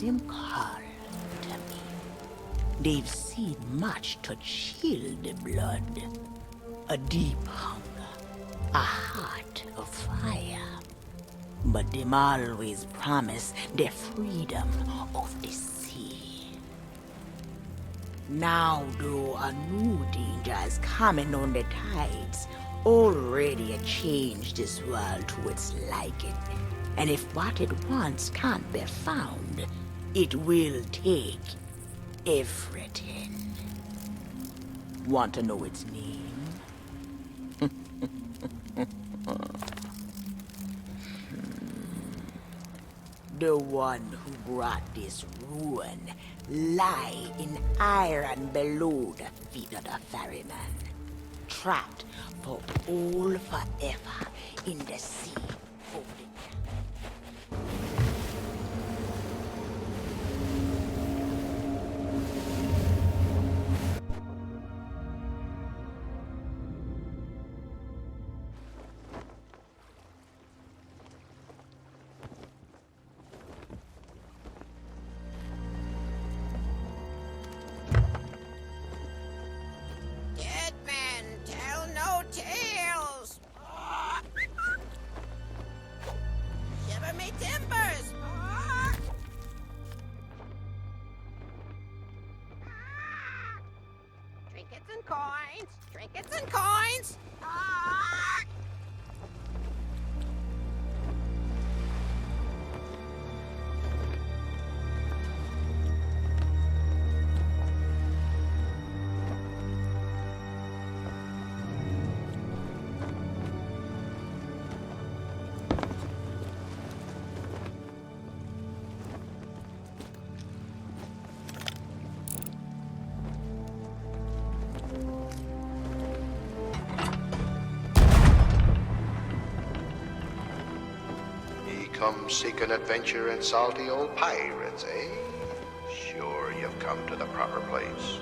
seem called to me. They've seen much to chill the blood. A deep hunger, a heart of fire. But them always promise the freedom of the sea. Now, though, a new danger is coming on the tides, already changed this world to its liking. And if what it wants can't be found, it will take everything. Want to know its name? The one who brought this ruin lie in iron below the feet of the ferryman, trapped for all forever in the sea of the Trinkets and coins! Come seek an adventure in salty old pirates, eh? Sure, you've come to the proper place.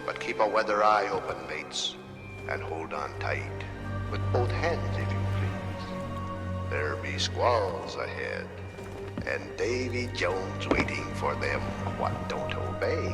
But keep a weather eye open, mates, and hold on tight, with both hands, if you please. There be squalls ahead, and Davy Jones waiting for them what don't obey.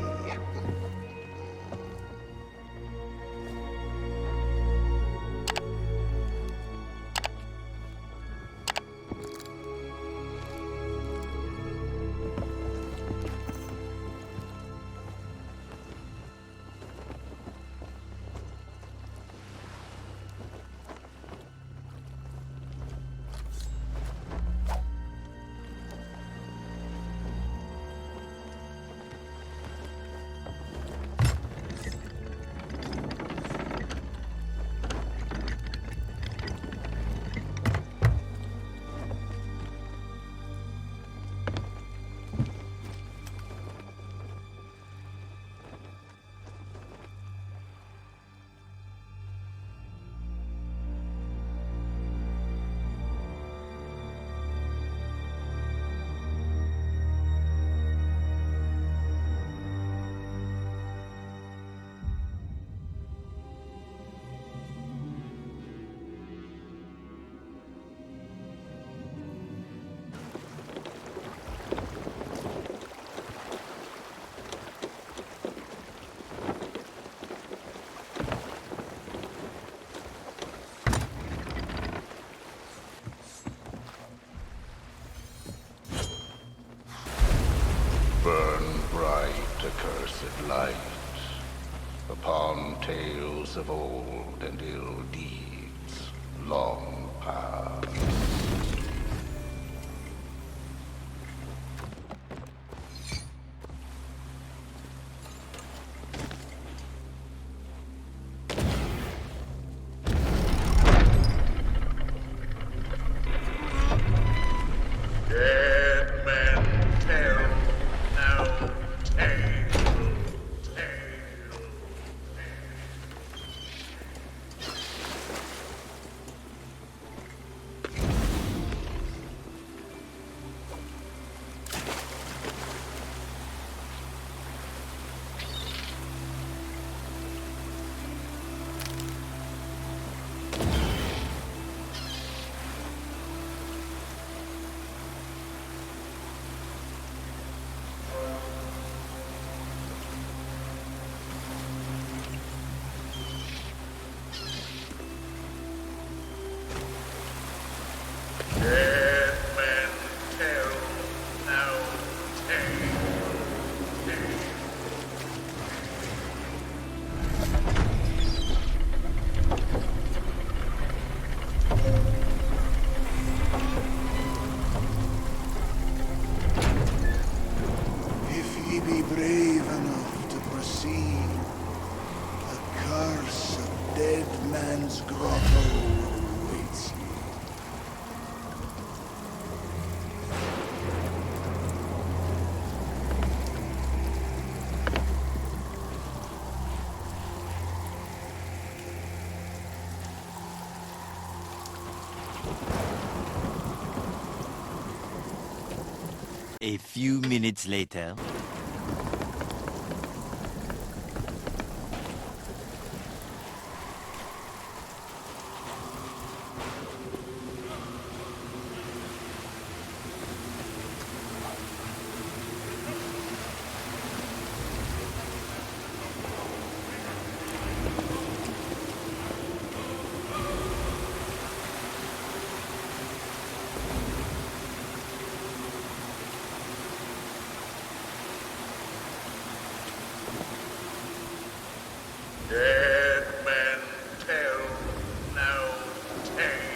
Accursed light upon tales of old and ill deeds long past. Dead men tell no tale. man's grotto awaits you. A few minutes later. Dead men tell no tale.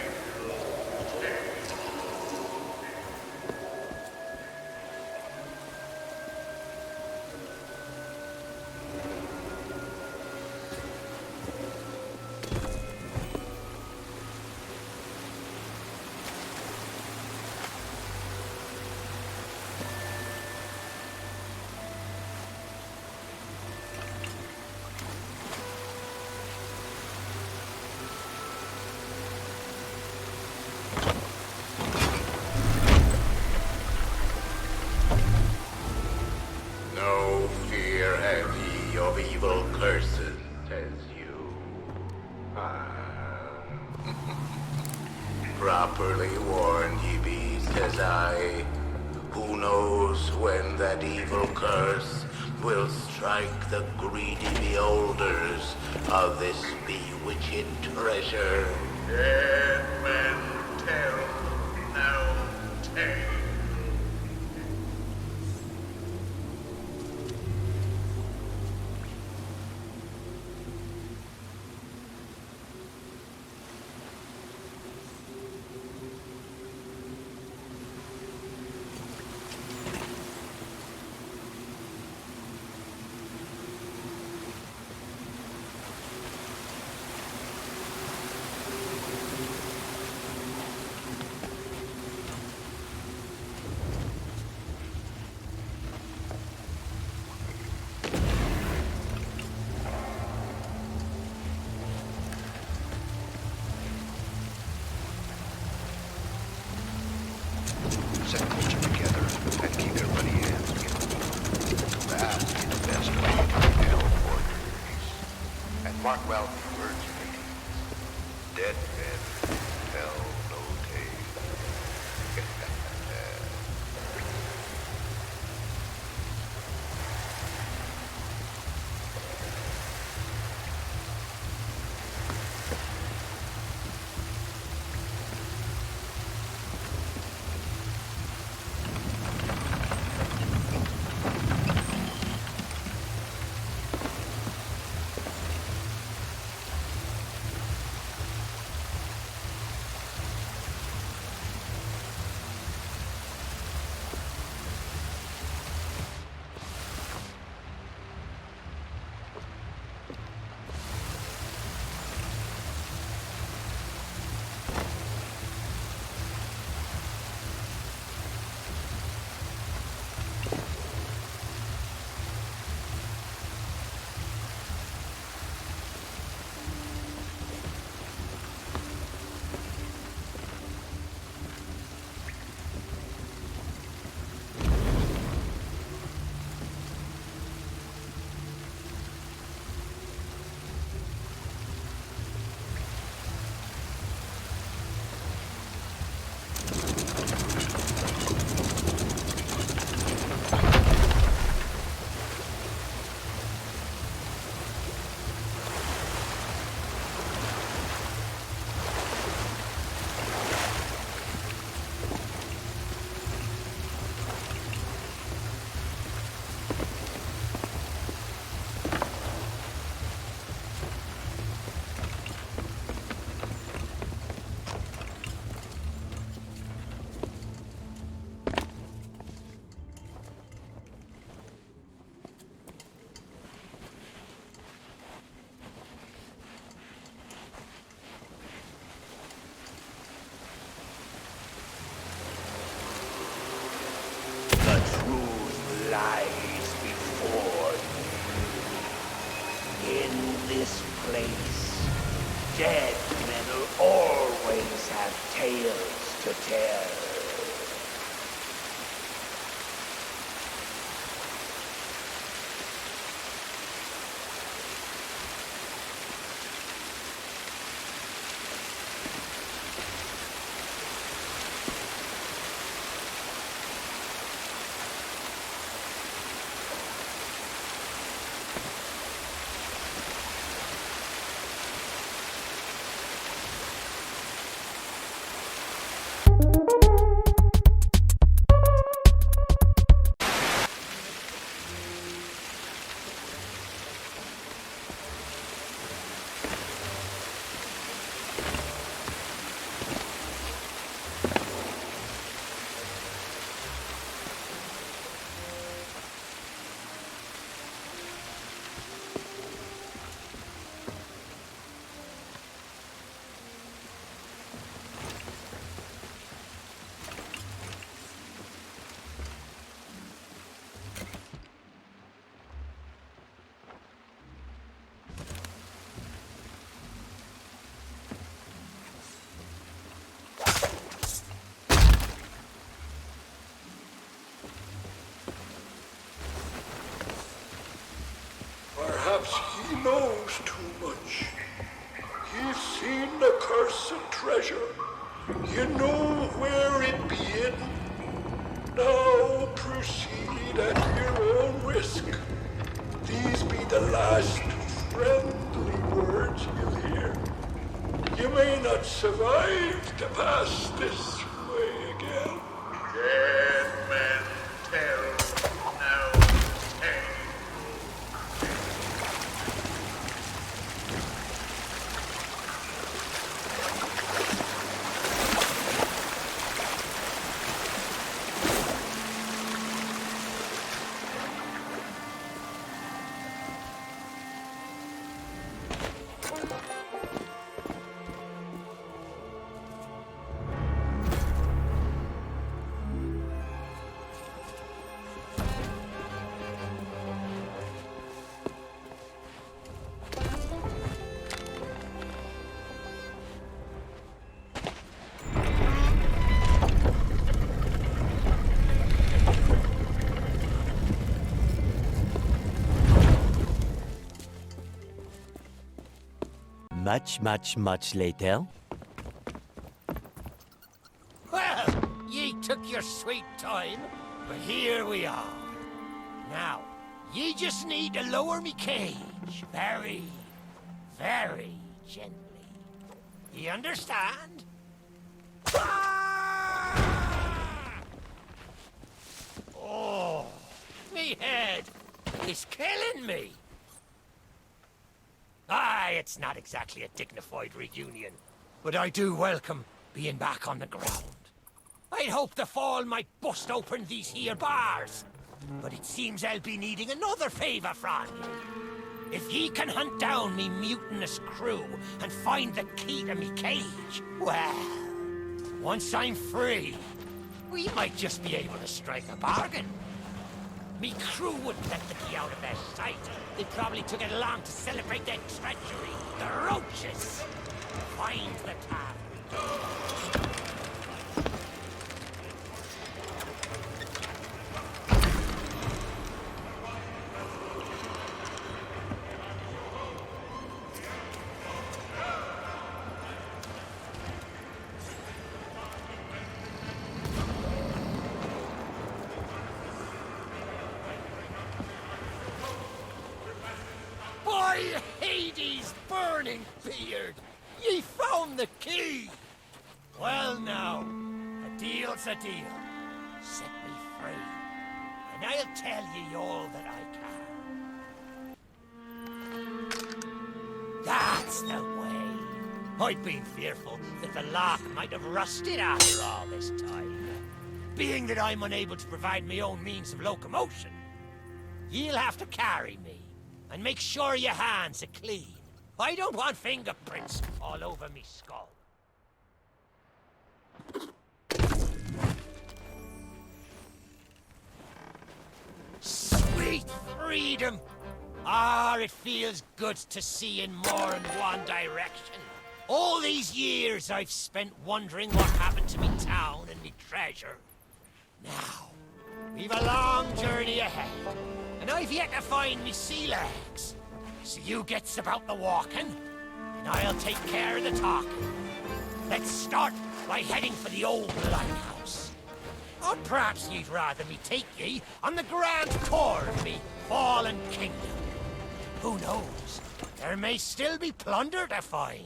No fear have ye of evil curses, says you. Properly warned ye be, says I. Who knows when that evil curse will strike the greedy beholders of this bewitched treasure? Dead men tell no tale. Set closer together and keep your buddy hands together. That is the best way to tell forgeries. And mark well the words, ladies. Dead men tell no tales. place. Dead men'll always have tales to tell. Perhaps he knows too much. He's seen the cursed treasure. You know where it be hidden. Now proceed at your own risk. These be the last friendly words you'll hear. You may not survive to pass this way again. Dead men tell no tale. Much later. Well, ye took your sweet time, but here we are. Now, ye just need to lower me cage very, very gently. Ye understand? Ah! Oh, me head is killing me. Aye, it's not exactly a dignified reunion, but I do welcome being back on the ground. I'd hoped the fall might bust open these here bars, but it seems I'll be needing another favour from you. If ye can hunt down me mutinous crew and find the key to me cage, well, once I'm free, we might just be able to strike a bargain. Me crew wouldn't let the key out of their sight. They probably took it along to celebrate their treachery. The roaches! Find the tavern. By Hades' burning beard! Ye found the key! Well now, a deal's a deal. Set me free, and I'll tell ye all that I can. That's the way. I'd been fearful that the lock might have rusted after all this time. Being that I'm unable to provide my own means of locomotion, you'll have to carry me, and make sure your hands are clean. I don't want fingerprints all over me skull. Sweet freedom! It feels good to see in more than one direction. All these years I've spent wondering what happened to me town and me treasure. Now, we've a long journey ahead, and I've yet to find me sea legs. So you gets about the walking, and I'll take care of the talking. Let's start by heading for the old lighthouse. Or perhaps you'd rather me take ye on the grand core of me fallen kingdom. Who knows? There may still be plunder to find.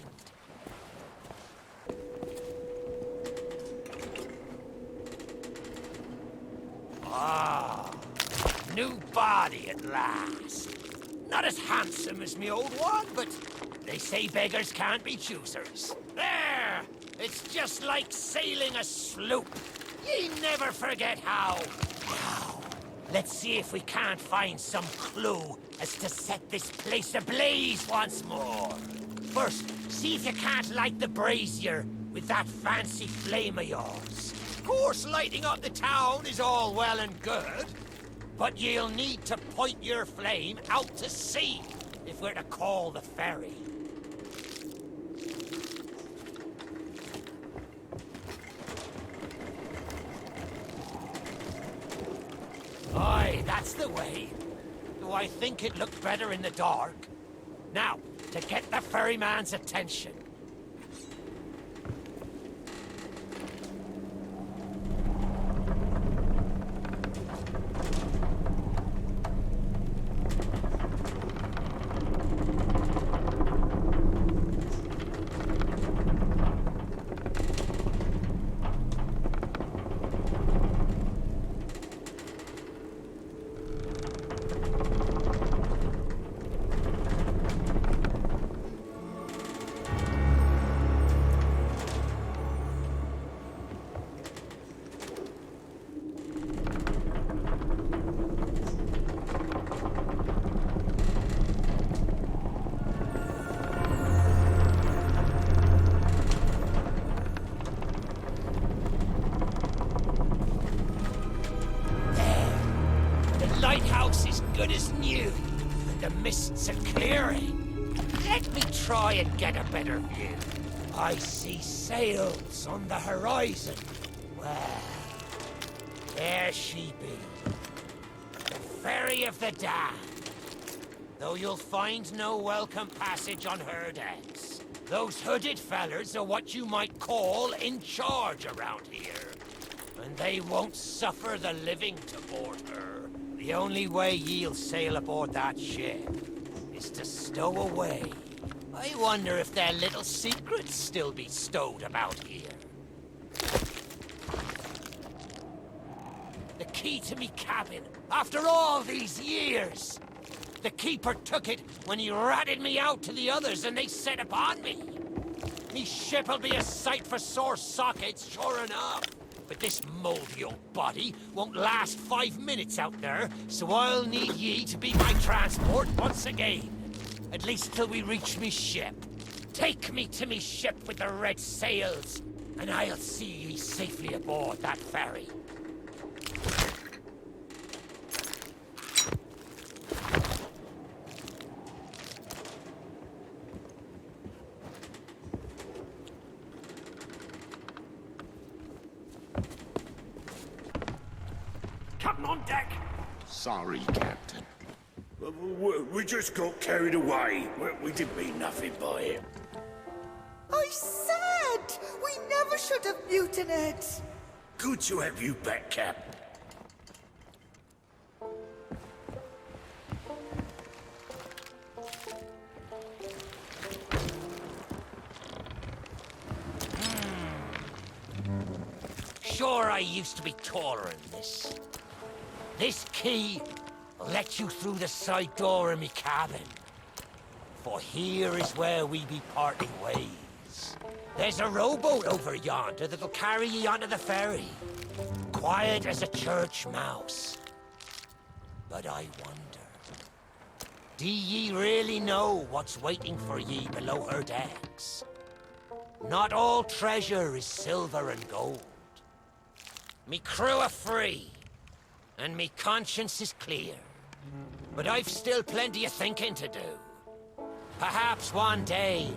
Ah, new body at last. Not as handsome as me old one, but they say beggars can't be choosers. There! It's just like sailing a sloop. Ye never forget how. Now, let's see if we can't find some clue as to set this place ablaze once more. First, see if you can't light the brazier with that fancy flame of yours. Of course, lighting up the town is all well and good, but you'll need to point your flame out to sea if we're to call the ferry. Aye, that's the way. Though I think it looked better in the dark. Now, to get the ferryman's attention. Lighthouse is good as new, and the mists are clearing. Let me try and get a better view. I see sails on the horizon. Well, there she be. The Ferry of the Damned. Though you'll find no welcome passage on her decks. Those hooded fellers are what you might call in charge around here. And they won't suffer the living to board her. The only way ye'll sail aboard that ship is to stow away. I wonder if their little secrets still be stowed about here. The key to me cabin, after all these years. The keeper took it when he ratted me out to the others and they set upon me. Me ship'll be a sight for sore sockets, sure enough. But this moldy old body won't last 5 minutes out there, so I'll need ye to be my transport once again. At least till we reach me ship. Take me to me ship with the red sails, and I'll see ye safely aboard that ferry. Captain on deck! Sorry, Captain. We just got carried away. We didn't mean nothing by it. I said we never should have mutinied. Good to have you back, Cap. Sure, I used to be taller than this. This key will let you through the side door of me cabin. For here is where we be parting ways. There's a rowboat over yonder that'll carry ye onto the ferry. Quiet as a church mouse. But I wonder, do ye really know what's waiting for ye below her decks? Not all treasure is silver and gold. Me crew are free, and me conscience is clear. But I've still plenty of thinking to do. Perhaps one day,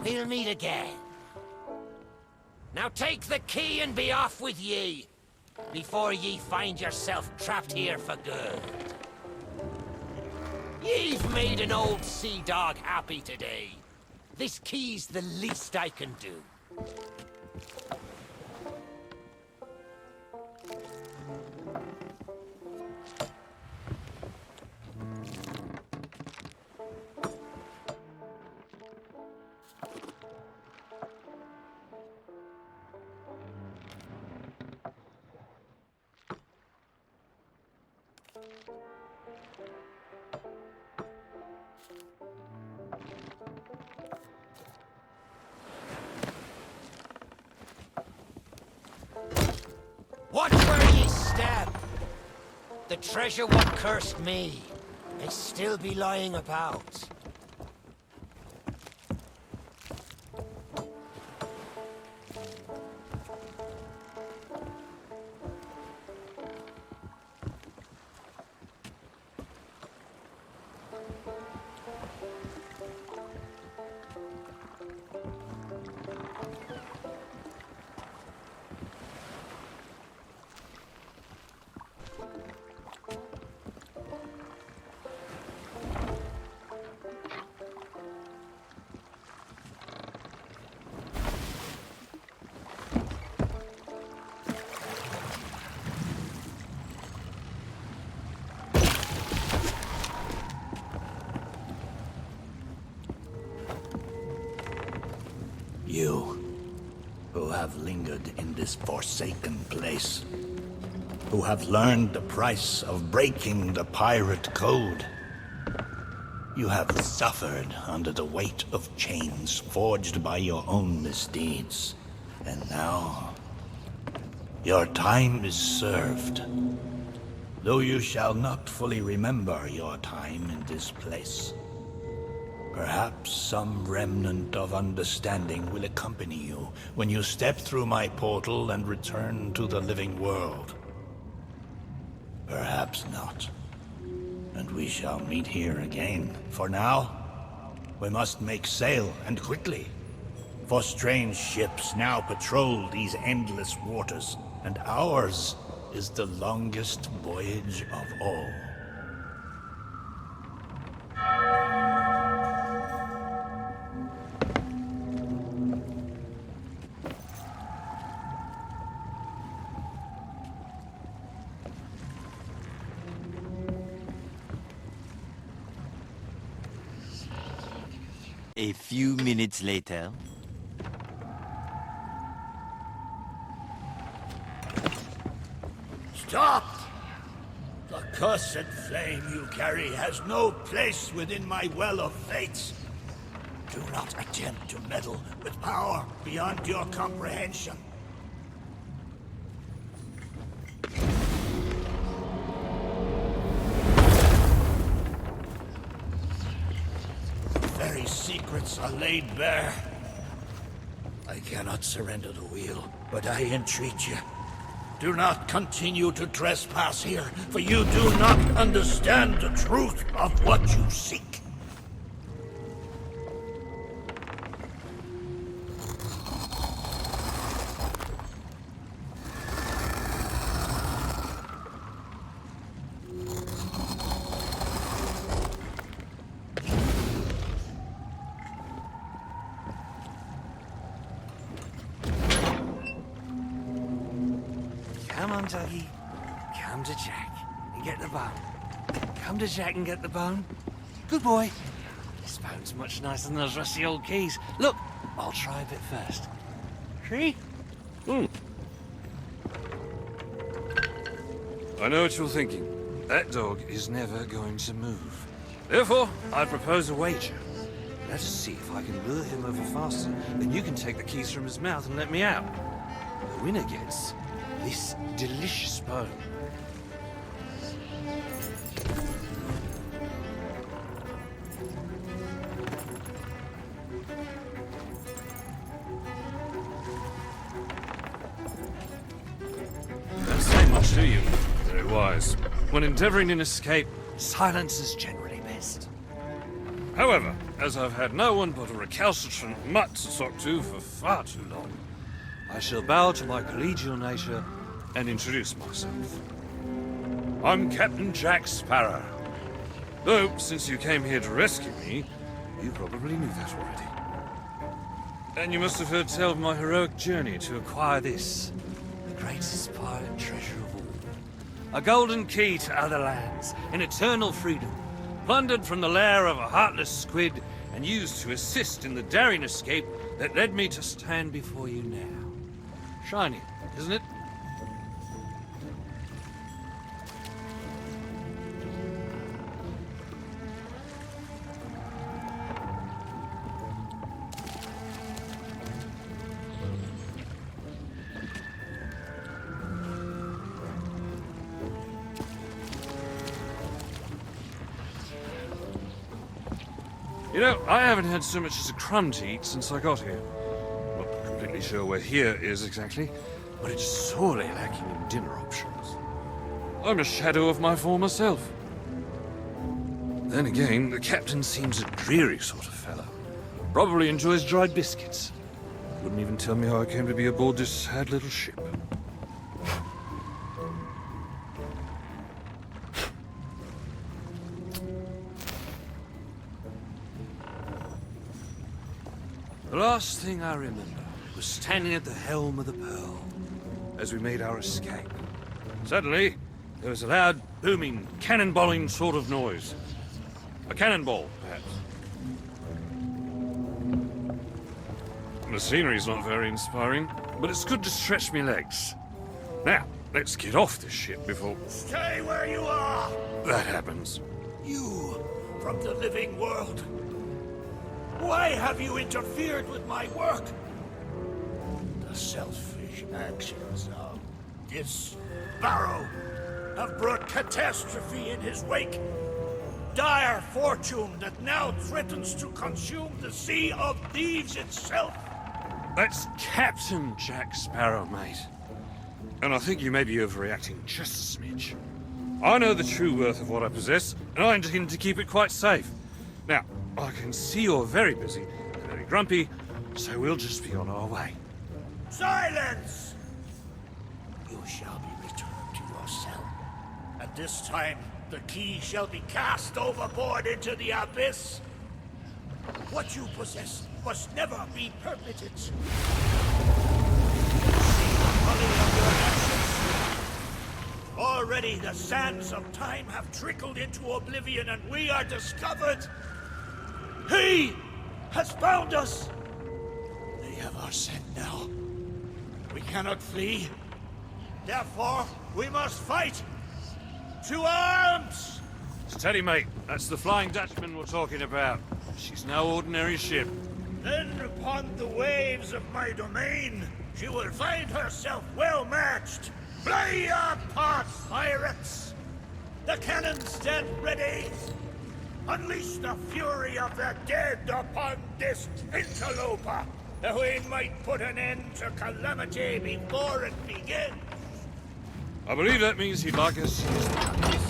we'll meet again. Now take the key and be off with ye, before ye find yourself trapped here for good. Ye've made an old sea dog happy today. This key's the least I can do. Watch where ye step! The treasure what cursed me may still be lying about. You, who have lingered in this forsaken place, who have learned the price of breaking the pirate code, you have suffered under the weight of chains forged by your own misdeeds, and now your time is served. Though you shall not fully remember your time in this place, perhaps some remnant of understanding will accompany you when you step through my portal and return to the living world. Perhaps not. And we shall meet here again. For now, we must make sail, and quickly. For strange ships now patrol these endless waters, and ours is the longest voyage of all. A few minutes later. Stop! The cursed flame you carry has no place within my well of fates. Do not attempt to meddle with power beyond your comprehension. Very secrets are laid bare. I cannot surrender the wheel, but I entreat you. Do not continue to trespass here, for you do not understand the truth of what you seek. Come on, doggy. Come to Jack and get the bone. Come to Jack and get the bone. Good boy. This bone's much nicer than those rusty old keys. Look, I'll try a bit first. See? I know what you're thinking. That dog is never going to move. Therefore, I propose a wager. Let us see if I can lure him over faster, then you can take the keys from his mouth and let me out. The winner gets this delicious bone. Don't say much to you. Very wise. When endeavoring an escape, silence is generally best. However, as I've had no one but a recalcitrant mutt to talk to for far too long, I shall bow to my collegial nature and introduce myself. I'm Captain Jack Sparrow. Though, since you came here to rescue me, you probably knew that already. And you must have heard tell of my heroic journey to acquire this, the greatest pirate treasure of all. A golden key to other lands, an eternal freedom, plundered from the lair of a heartless squid and used to assist in the daring escape that led me to stand before you now. Shiny, isn't it? You know, I haven't had so much as a crumb to eat since I got here. Not completely sure where here is exactly, but it's sorely lacking in dinner options. I'm a shadow of my former self. Then again, the captain seems a dreary sort of fellow. Probably enjoys dried biscuits. Wouldn't even tell me how I came to be aboard this sad little ship. The last thing I remember was standing at the helm of the Pearl as we made our escape. Suddenly, there was a loud, booming, cannonballing sort of noise. A cannonball, perhaps. The scenery's not very inspiring, but it's good to stretch me legs. Now, let's get off this ship before Stay where you are! that happens. You, from the living world. Why have you interfered with my work? The selfish actions of this Sparrow have brought catastrophe in his wake. Dire fortune that now threatens to consume the Sea of Thieves itself. That's Captain Jack Sparrow, mate. And I think you may be overreacting just a smidge. I know the true worth of what I possess, and I intend to keep it quite safe. Now, I can see you're very busy and very grumpy, so we'll just be on our way. Silence! You shall be returned to your cell. And this time, the key shall be cast overboard into the abyss. What you possess must never be permitted. See the folly of your actions. Already the sands of time have trickled into oblivion, and we are discovered. He has found us! They have our scent now. We cannot flee. Therefore, we must fight! To arms! Steady, mate. That's the Flying Dutchman we're talking about. She's no ordinary ship. Then upon the waves of my domain, she will find herself well matched. Play your part, pirates! The cannons stand ready! Unleash the fury of the dead upon this interloper, that we might put an end to calamity before it begins. I believe that means he'd like us to use the guns.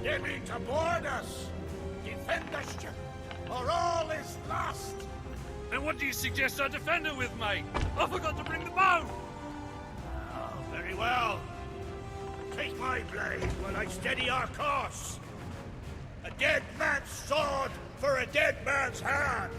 They mean to board us! Defend the ship, or all is lost! And what do you suggest I defend her with, mate? I forgot to bring the bow! Oh, very well. Take my blade while I steady our course. A dead man's sword for a dead man's hand.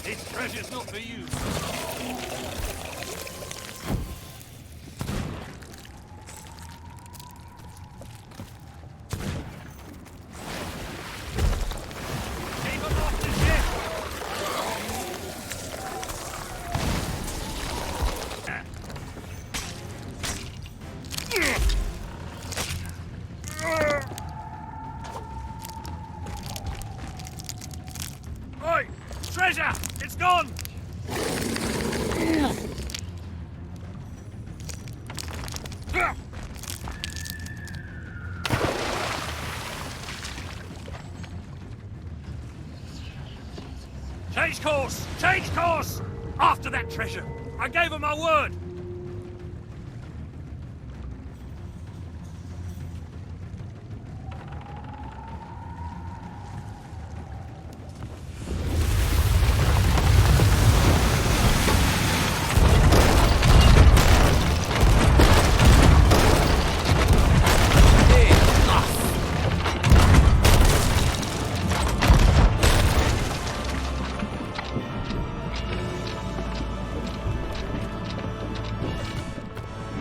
This treasure's not for you. Keep 'em off the ship! Oi! Treasure! It's gone! Change course! Change course! After that treasure! I gave her my word!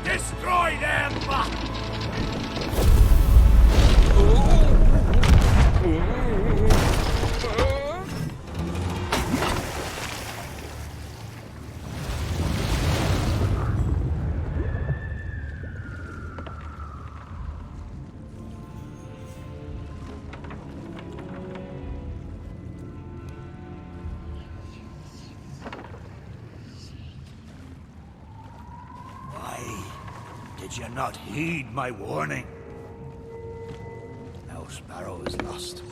Destroy them! Did you not heed my warning? Now Sparrow is lost,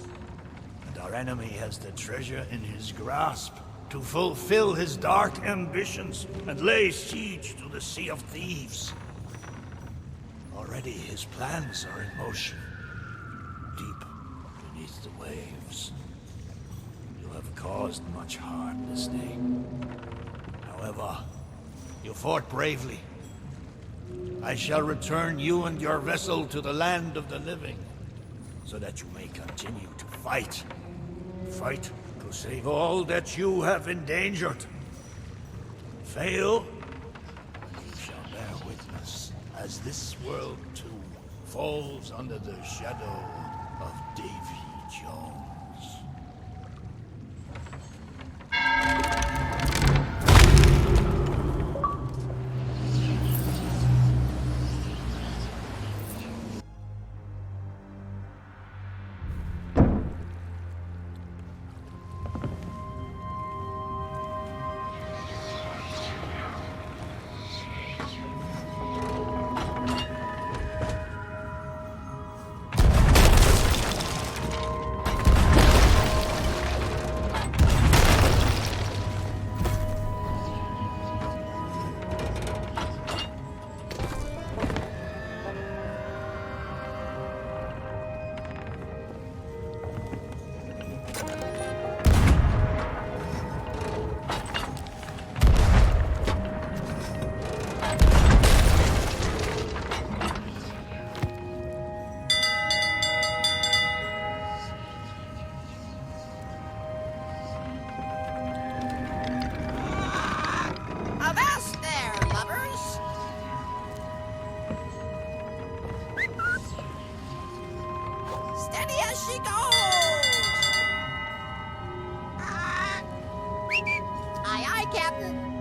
and our enemy has the treasure in his grasp to fulfill his dark ambitions and lay siege to the Sea of Thieves. Already his plans are in motion, deep beneath the waves. You have caused much harm this day. However, you fought bravely. I shall return you and your vessel to the land of the living, so that you may continue to fight. Fight to save all that you have endangered. Fail, and you shall bear witness as this world too falls under the shadow of Davy Jones. Aye, aye, Captain.